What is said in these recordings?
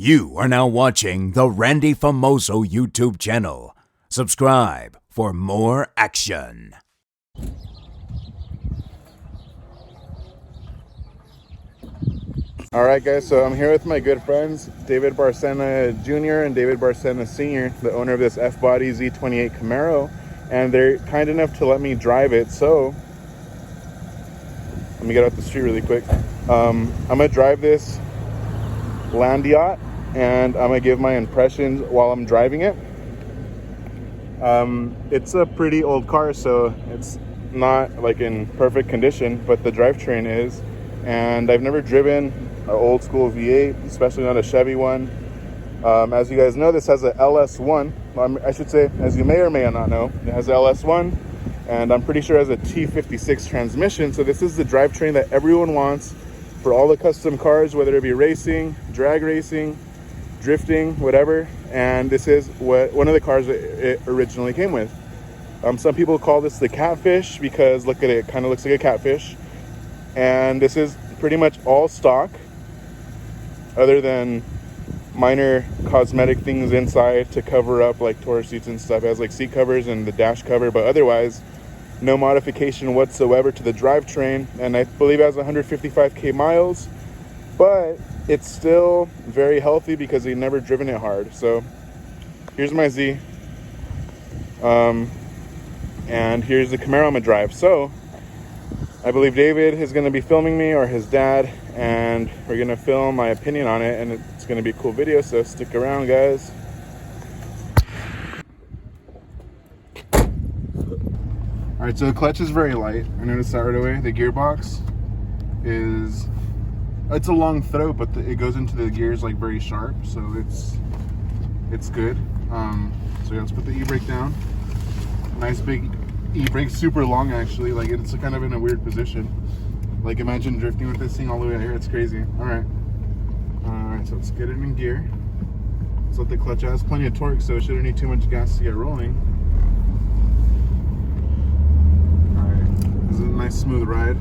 You are now watching the Randy Famoso YouTube channel. Subscribe for more action. Alright guys, so I'm here with my good friends, David Barcena Jr. and David Barcena Sr., the owner of this F-Body Z28 Camaro, and they're kind enough to let me drive it. So let me get out the street really quick. I'm gonna drive this land yacht and I'm gonna give my impressions while I'm driving it. It's a pretty old car, so it's not like in perfect condition, but the drivetrain is, and I've never driven an old school V8, especially not a Chevy one. As you guys know, this has a LS1. I should say, as you may or may not know, it has a LS1, and I'm pretty sure it has a T56 transmission. So this is the drivetrain that everyone wants for all the custom cars, whether it be racing, drag racing, drifting, whatever. And this is one of the cars that it originally came with. Some people call this the catfish because look at it, it kind of looks like a catfish. And this is pretty much all stock, other than minor cosmetic things inside to cover up like tour seats and stuff. It has like seat covers and the dash cover, but otherwise no modification whatsoever to the drivetrain. And I believe it has 155k miles, but it's still very healthy because we've never driven it hard. So here's my Z, and here's the Camaro I'm gonna drive. So I believe David is gonna be filming me, or his dad, and we're gonna film my opinion on it, and it's gonna be a cool video, so stick around, guys. All right, so the clutch is very light. I noticed that right away. The gearbox is, it's a long throw, but it goes into the gears like very sharp, so it's good. So yeah, let's put the e-brake down. Nice big e-brake, super long actually. Like it's kind of in a weird position. Like imagine drifting with this thing all the way out here. It's crazy. All right, so let's get it in gear. Let's let the clutch out. It's plenty of torque, so it shouldn't need too much gas to get rolling. All right, this is a nice smooth ride.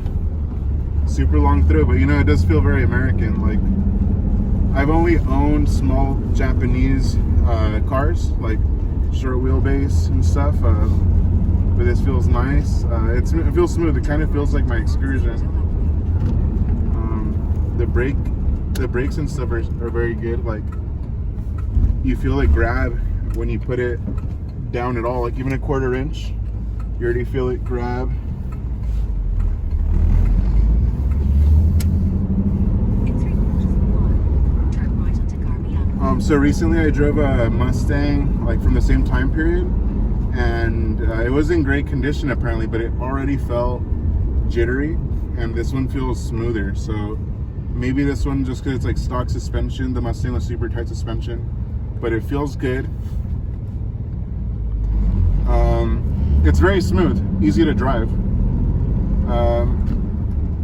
Super long throw, but you know, it does feel very American. Like I've only owned small Japanese cars, like short wheelbase and stuff, but this feels nice. It feels smooth. It kind of feels like my Excursion. The brakes and stuff are very good. Like you feel it grab when you put it down at all, like even a 1/4 inch, you already feel it grab. So recently I drove a Mustang like from the same time period, and it was in great condition apparently, but it already felt jittery, and this one feels smoother. So maybe this one, just because it's like stock suspension, the Mustang was super tight suspension, but it feels good. It's very smooth, easy to drive.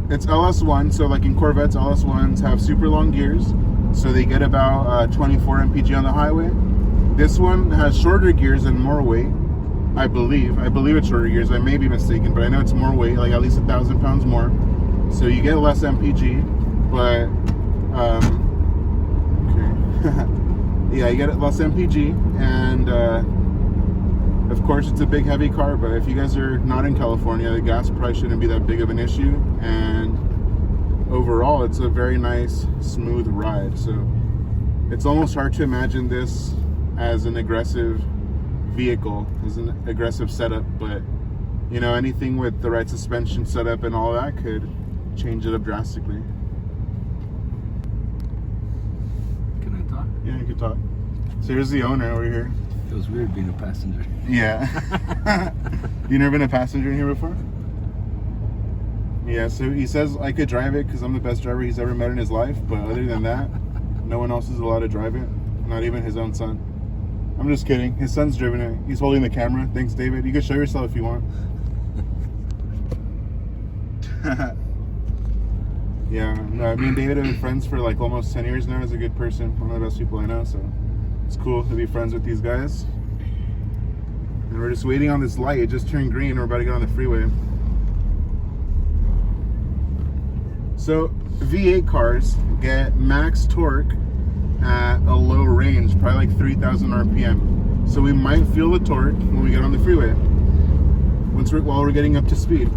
It's LS1, so like in Corvettes, LS1s have super long gears, so they get about 24 mpg on the highway. This one has shorter gears and more weight. I believe it's shorter gears. I may be mistaken, but I know it's more weight, like at least 1,000 pounds more. So you get less mpg, but okay. Yeah, you get less mpg, and of course it's a big heavy car. But if you guys are not in California, the gas probably shouldn't be that big of an issue, and overall it's a very nice smooth ride. So it's almost hard to imagine this as an aggressive vehicle, as an aggressive setup, but you know, anything with the right suspension setup and all that could change it up drastically. Can I talk? Yeah, you can talk. So here's the owner over here. Feels weird being a passenger. Yeah. You never been a passenger in here before? Yeah, so he says I could drive it because I'm the best driver he's ever met in his life, but other than that, no one else is allowed to drive it, not even his own son. I'm just kidding. His son's driven it. He's holding the camera. Thanks, David. You can show yourself if you want. Yeah, no, me and David have been friends for like almost 10 years now. He's a good person, one of the best people I know, so it's cool to be friends with these guys. And we're just waiting on this light. It just turned green. We're about to get on the freeway. So V8 cars get max torque at a low range, probably like 3,000 RPM. So we might feel the torque when we get on the freeway while we're getting up to speed.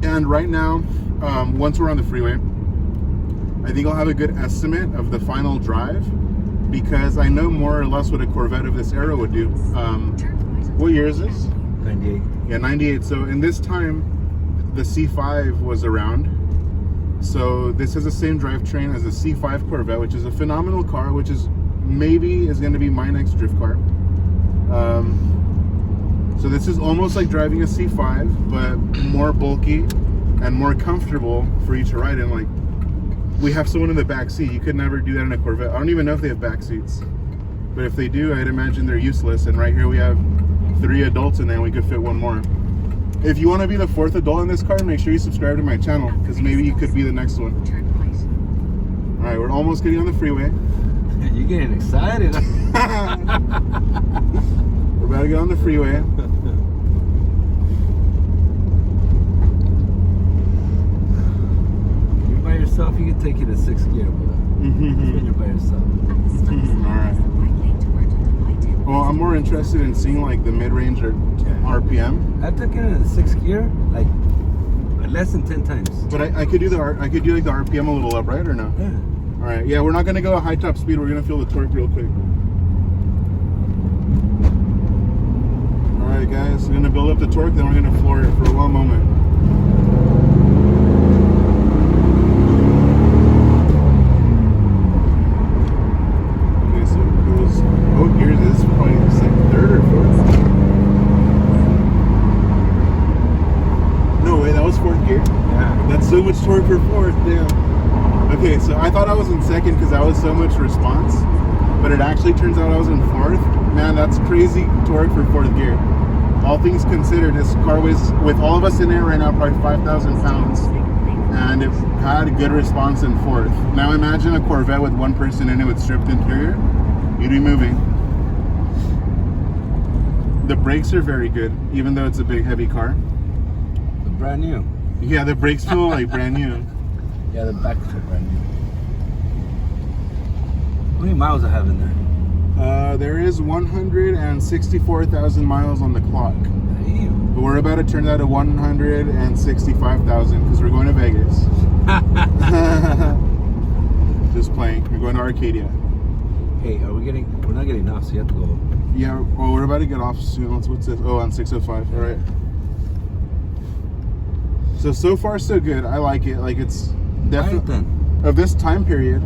And right now, once we're on the freeway, I think I'll have a good estimate of the final drive, because I know more or less what a Corvette of this era would do. What year is this? 98. Yeah, 98. So in this time, the C5 was around. So this has the same drivetrain as the C5 Corvette, which is a phenomenal car, which is maybe is going to be my next drift car. So this is almost like driving a C5, but more bulky and more comfortable for you to ride in. Like, we have someone in the back seat. You could never do that in a Corvette. I don't even know if they have back seats, but if they do, I'd imagine they're useless. And right here we have 3 adults in there, and we could fit 1 more. If you want to be the 4th adult in this car, make sure you subscribe to my channel, because maybe you could be the next one. All right, we're almost getting on the freeway. You're getting excited. We're about to get on the freeway. You're by yourself, you can take it to 6th gear, but when you're by yourself. Alright. Well, I'm more interested in seeing like the mid-range or RPM. I took it in 6th gear, like less than 10 times. But I could do like the RPM a little up, right, or no? Yeah. Alright, yeah, we're not gonna go a high top speed, we're gonna feel the torque real quick. Alright guys, we're gonna build up the torque, then we're gonna floor it for 1 moment. Okay, so it goes both gears. This is probably like 3rd or 4th. No way, that was 4th gear. Yeah. That's so much torque for 4th, damn. Okay, so I thought I was in 2nd because that was so much response, but it actually turns out I was in 4th. Man, that's crazy torque for 4th gear. All things considered, this car weighs, with all of us in it right now, probably 5,000 pounds, and it had a good response in 4th. Now imagine a Corvette with 1 person in it with stripped interior. You'd be moving. The brakes are very good, even though it's a big, heavy car. They're brand new. Yeah, the brakes feel like brand new. Yeah, the back is brand new. How many miles I have in there? There is 164,000 miles on the clock. Damn. But we're about to turn that to 165,000 because we're going to Vegas. Just playing. We're going to Arcadia. Hey, we're not getting off, so you have to go. Yeah, well, we're about to get off soon. What's this? Oh, on 605. All right. So far, so good. I like it. Like, it's definitely of this time period.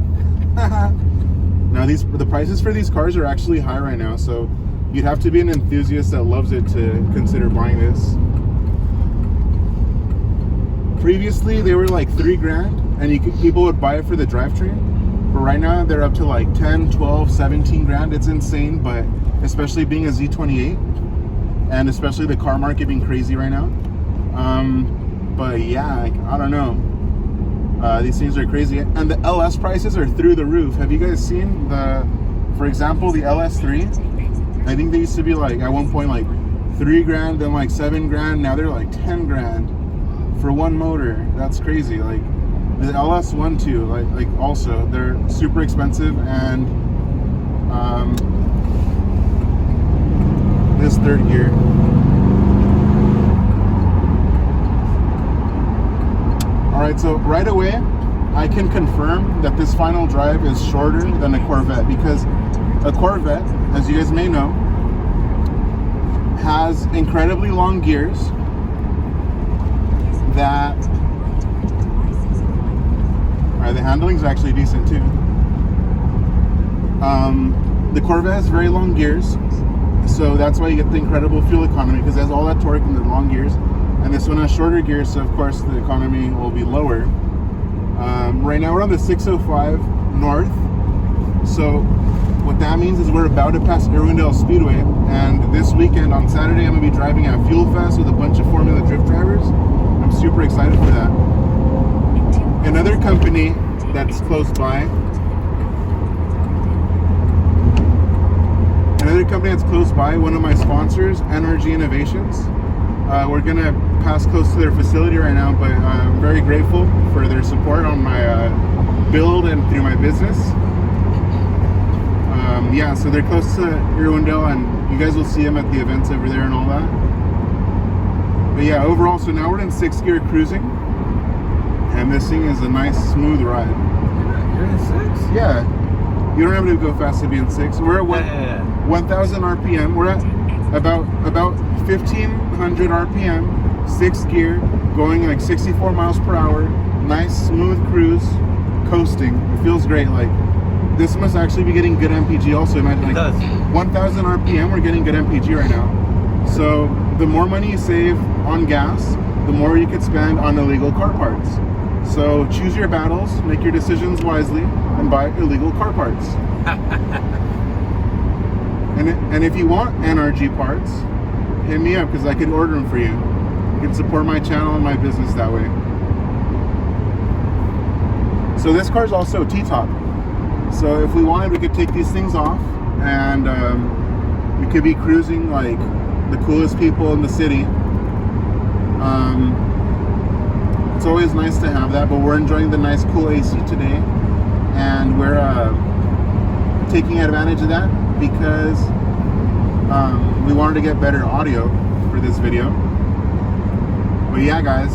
Now, the prices for these cars are actually high right now, so you'd have to be an enthusiast that loves it to consider buying this. Previously, they were like $3,000, and people would buy it for the drivetrain. But right now, they're up to like 10, 12, 17 grand. It's insane, but especially being a Z28, and especially the car market being crazy right now. But yeah, I don't know. These things are crazy, and the LS prices are through the roof. Have you guys seen for example, the LS3? I think they used to be like at one point like $3,000, then like $7,000. Now they're like 10 grand for 1 motor. That's crazy. Like the LS1 too. Like also they're super expensive, and this 3rd gear. Alright, so right away, I can confirm that this final drive is shorter than a Corvette, because a Corvette, as you guys may know, has incredibly long gears that... Alright, the handling's actually decent too. The Corvette has very long gears, so that's why you get the incredible fuel economy, because it has all that torque in the long gears. And this one has shorter gears, so of course the economy will be lower. Right now we're on the 605 north, so what that means is we're about to pass Irwindale Speedway, and this weekend on Saturday I'm going to be driving at Fuel Fest with a bunch of Formula Drift drivers. I'm super excited for that. Another company that's close by, one of my sponsors, NRG Innovations. We're gonna pass close to their facility right now, but I'm very grateful for their support on my build and through my business. Yeah, so they're close to Irwindale, and you guys will see them at the events over there and all that. But yeah, overall, so now we're in 6th gear cruising, and this thing is a nice smooth ride. You're in 6? Yeah, you don't have to go fast to be in 6. We're at 1,000 RPM. We're at about 1,500 RPM, 6th gear, going like 64 miles per hour. Nice smooth cruise, coasting. It feels great. Like, this must actually be getting good MPG also. Imagine, like, it does. 1,000 RPM, we're getting good MPG right now. So the more money you save on gas, the more you could spend on illegal car parts. So choose your battles, make your decisions wisely, and buy illegal car parts. And if you want NRG parts, hit me up because I can order them for you. You can support my channel and my business that way. So this car is also T-top. So if we wanted, we could take these things off, and we could be cruising like the coolest people in the city. It's always nice to have that, but we're enjoying the nice cool AC today, and we're taking advantage of that because we wanted to get better audio for this video. But yeah, guys,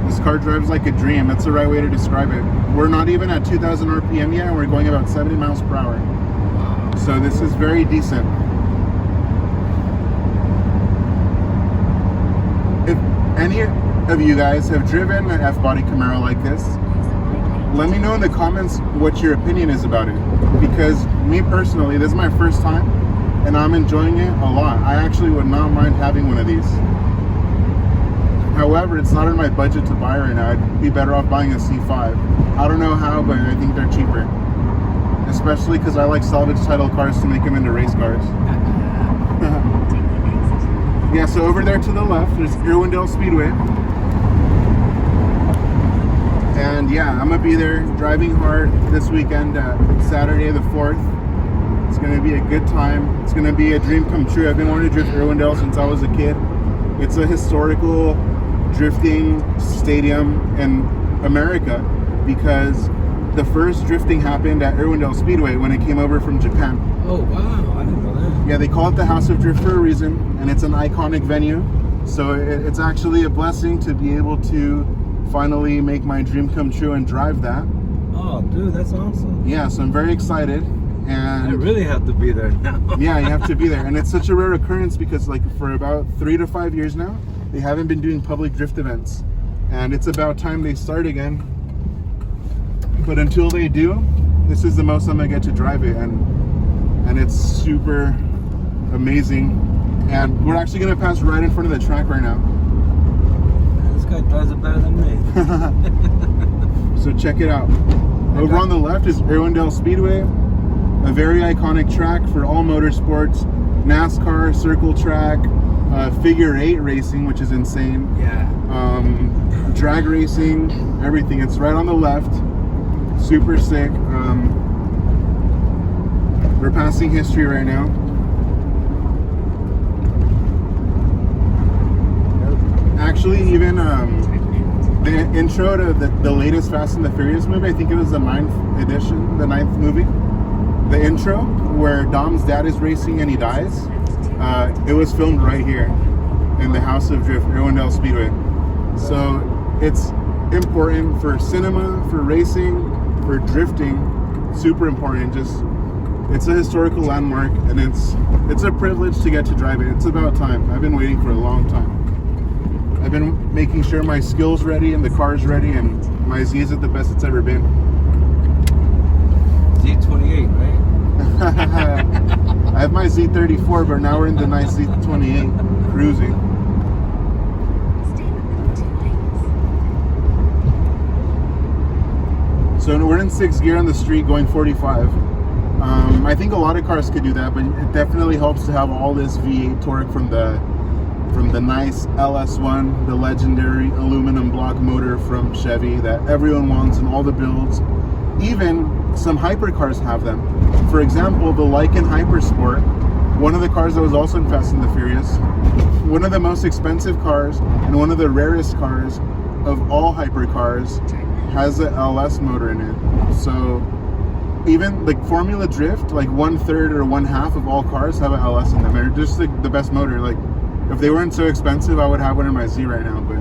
this car drives like a dream. That's the right way to describe it. We're not even at 2,000 RPM yet, and we're going about 70 miles per hour. So this is very decent. If any of you guys have driven an F-body Camaro like this, let me know in the comments what your opinion is about it. Because me personally, this is my first time, and I'm enjoying it a lot. I actually would not mind having one of these. However, it's not in my budget to buy right now. I'd be better off buying a C5. I don't know how, but I think they're cheaper. Especially because I like salvage title cars to make them into race cars. Yeah, so over there to the left, there's Irwindale Speedway. And yeah, I'm going to be there driving hard this weekend, Saturday the 4th. It's going to be a good time. It's going to be a dream come true. I've been wanting to drift Irwindale since I was a kid. It's a historical drifting stadium in America because the first drifting happened at Irwindale Speedway when it came over from Japan. Oh wow, I didn't know that. Yeah, they call it the House of Drift for a reason, and it's an iconic venue. So it's actually a blessing to be able to finally make my dream come true and drive that. Oh dude, that's awesome. Yeah, so I'm very excited. And I really have to be there now. Yeah, you have to be there. And it's such a rare occurrence because like for about 3 to 5 years now, they haven't been doing public drift events. And it's about time they start again. But until they do, this is the most I'm gonna get to drive it, and it's super amazing. And we're actually gonna pass right in front of the track right now. This guy drives it better than me. So check it out. Over on the left is Irwindale Speedway, a very iconic track for all motorsports, NASCAR, circle track, figure 8 racing, which is insane. Yeah. Drag racing, everything. It's right on the left. Super sick. We're passing history right now. Actually, even the intro to the latest Fast and the Furious movie, I think it was the 9th edition, the 9th movie. The intro where Dom's dad is racing and he dies, it was filmed right here in the House of Drift, Irwindale Speedway. So it's important for cinema, for racing, for drifting. Super important. Just it's a historical landmark, and it's a privilege to get to drive it. It's about time. I've been waiting for a long time. I've been making sure my skills ready and the car's ready, and my Z is at the best it's ever been. Z28, right? I have my Z34, but now we're in the nice Z28 cruising. So we're in 6th gear on the street going 45. I think a lot of cars could do that, but it definitely helps to have all this V8 torque from the nice LS1, the legendary aluminum block motor from Chevy that everyone wants in all the builds. Even some hypercars have them. For example, the Lykan Hypersport, one of the cars that was also in Fast and the Furious, one of the most expensive cars and one of the rarest cars of all hypercars, has an LS motor in it. So even like Formula Drift, like 1/3 or 1/2 of all cars have an LS in them. They're just like the best motor. Like if they weren't so expensive, I would have one in my Z right now, but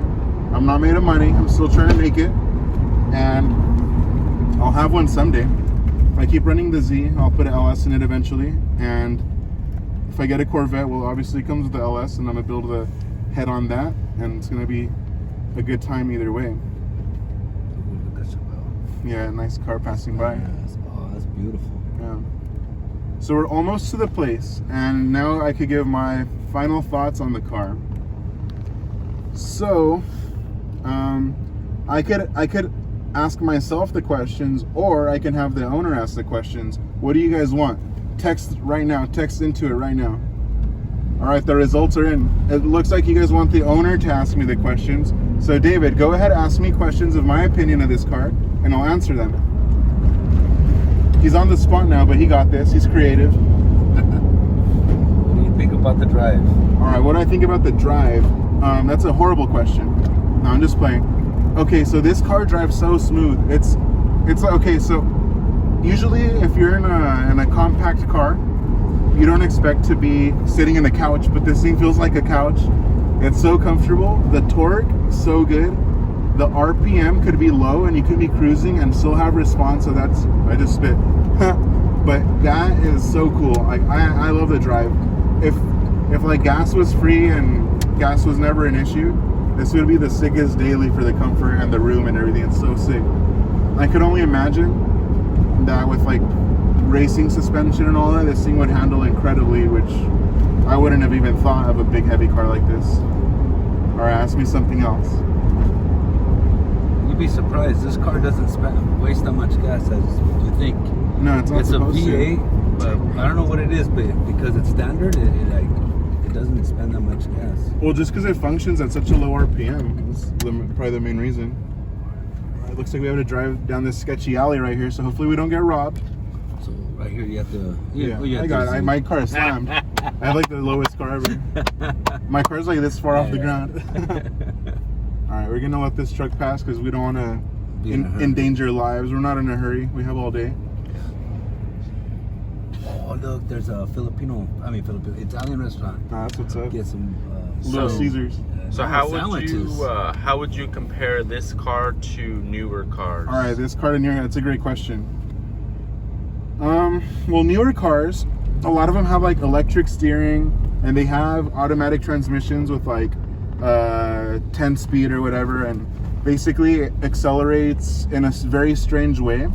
I'm not made of money. I'm still trying to make it, and I'll have one someday. If I keep running the Z, I'll put an LS in it eventually, and if I get a Corvette, well, obviously it comes with the LS, and I'm gonna build the head on that, and it's gonna be a good time either way. Yeah, a nice car passing by. Oh, that's beautiful. Yeah. So we're almost to the place, and now I could give my final thoughts on the car. So, I could ask myself the questions, or I can have the owner ask the questions. What do you guys want? Text right now. Text into it right now. All right, the results are in. It looks like you guys want the owner to ask me the questions. So David, go ahead, ask me questions of my opinion of this car, and I'll answer them. He's on the spot now, but he got this. He's creative. What do you think about the drive? All right, what do I think about the drive? That's a horrible question. No, I'm just playing. Okay, so this car drives so smooth. It's okay. So usually, if you're in a compact car, you don't expect to be sitting in a couch, but this thing feels like a couch. It's so comfortable. The torque, so good. The RPM could be low and you could be cruising and still have response. So that's, I just spit. But that is so cool. Like I love the drive. If like gas was free and gas was never an issue, this would be the sickest daily for the comfort and the room and everything. It's so sick. I could only imagine that with like racing suspension and all that, this thing would handle incredibly, which I wouldn't have even thought of a big heavy car like this. All right, ask me something else. You'd be surprised. This car doesn't waste that much gas as you think. No, it's not. It's a V8, but I don't know what it is, but because it's standard, it doesn't spend that much gas. Well, just because it functions at such a low RPM, is probably the main reason. It looks like we have to drive down this sketchy alley right here, so hopefully we don't get robbed. So right here you have to. I got it. My car is slammed. I have like the lowest car ever. My car's like this far off the ground. All right, we're gonna let this truck pass because we don't want to endanger lives. We're not in a hurry. We have all day. Oh look, there's a Italian restaurant. That's what's up. Get some Little Caesars. So how would you compare this car to newer cars? All right, this car to newer. That's a great question. Well, newer cars, a lot of them have like electric steering, and they have automatic transmissions with like 10 speed or whatever, and basically it accelerates in a very strange way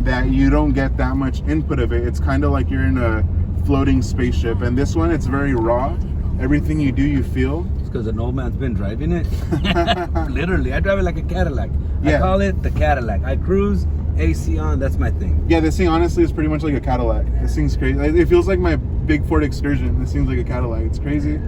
that you don't get that much input of it. It's kind of like you're in a floating spaceship, and this one, it's very raw. Everything you do, you feel. It's because an old man's been driving it. Literally, I drive it like a Cadillac. Yeah. I call it the Cadillac. I cruise, AC on, that's my thing. Yeah, this thing honestly is pretty much like a Cadillac. This thing's crazy. It feels like my big Ford Excursion. This seems like a Cadillac. It's crazy.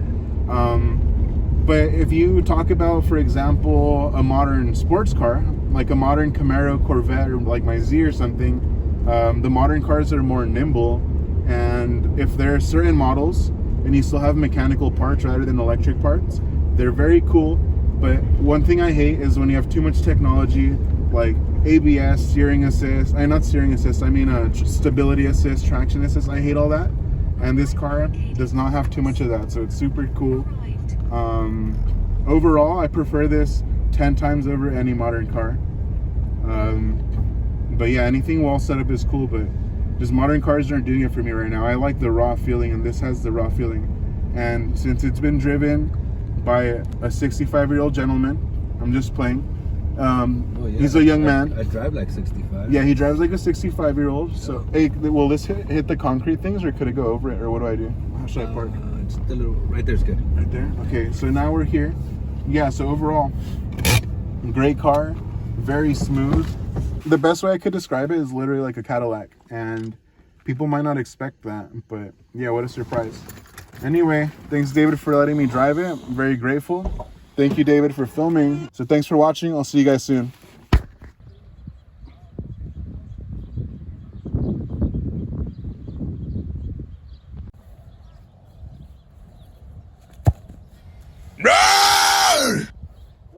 But if you talk about, for example, a modern sports car, like a modern Camaro, Corvette, or like my Z or something, the modern cars are more nimble. And if there are certain models and you still have mechanical parts rather than electric parts, they're very cool. But one thing I hate is when you have too much technology, like ABS, steering assist, not steering assist, I mean stability assist, traction assist. I hate all that. And this car does not have too much of that, so it's super cool. Overall, I prefer this 10 times over any modern car. But yeah, anything wall setup is cool, but just modern cars aren't doing it for me right now. I like the raw feeling, and this has the raw feeling. And since it's been driven by a 65-year-old gentleman, I'm just playing. He's a young man. I drive like 65. Yeah, he drives like a 65-year-old. So, hey, will this hit the concrete things, or could it go over it, or what do I do? How should I park? Just a little, right there's good. Right there? Okay, so now we're here. Yeah, so overall, great car, very smooth. The best way I could describe it is literally like a Cadillac, and people might not expect that, but yeah, what a surprise. Anyway, thanks David for letting me drive it. I'm very grateful. Thank you, David, for filming. So thanks for watching. I'll see you guys soon.